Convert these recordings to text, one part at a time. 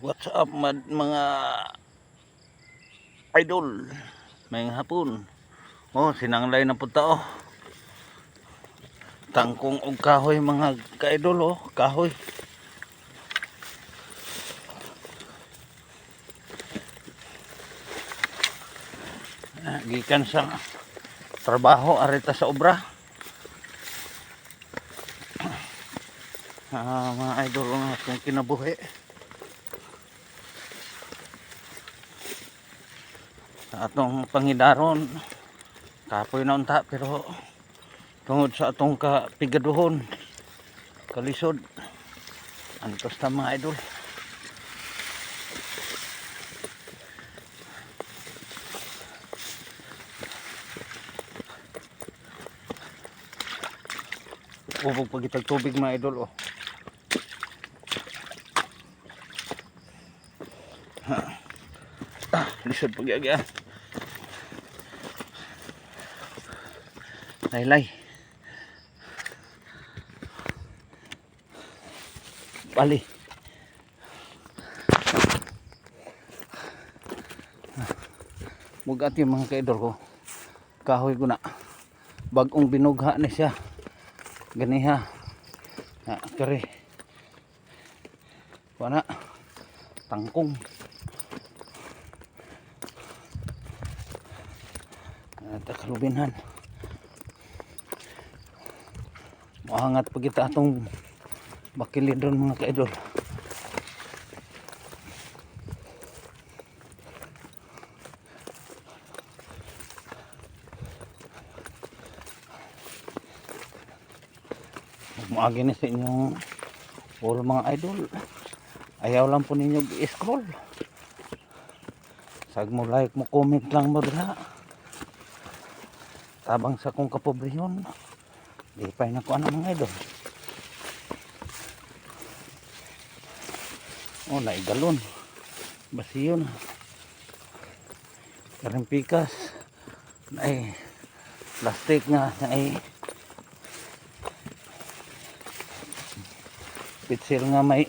What's up mga idol? May hapon. Oh, sinanglay na punta oh. Tangkong og kahoy mga ka-idol oh, kahoy. Gikan sa trabaho arita sa obra. Mga idol ang atong kinabuhi. Sa atong pangidaron kapoy na unta pero tungod sa atong kapigaduhon kalisod antos ta mga idol. Ubog pagitag tubig mga idol oh. Lisod pagyagya. Laylay. Bali. Mugat yung mga kaidol ko. Kahoy ko na. Bagong binugha na siya. Ganiha. Kare. Wala. Tangkong. Takalubinhan. Mahangat pa kita atong bakilidron mga kaidol. Maagi na sa inyong all mga idol. Ayaw lang po ninyo i-scroll. Sag mo like mo comment lang mo dira. Tabang sa kong kapobrehon. Di pa na ko ano mga idol. Oh, naigalon. Basiyon. Karimpikas. Ay plastic nga ay pitsil nga may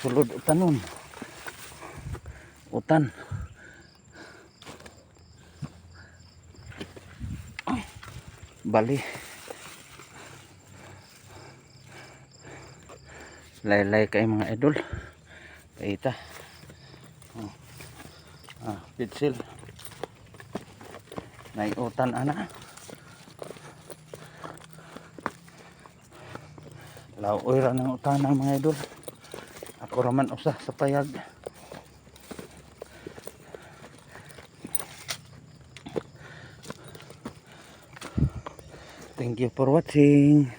sulod utanon. Utan. Bali. Laylay kay mga idol. Kaita. Pitsil. Naiutan ana. Laoy ra ng utan ng mga idol. Ako raman usa sa payag. Thank you for watching.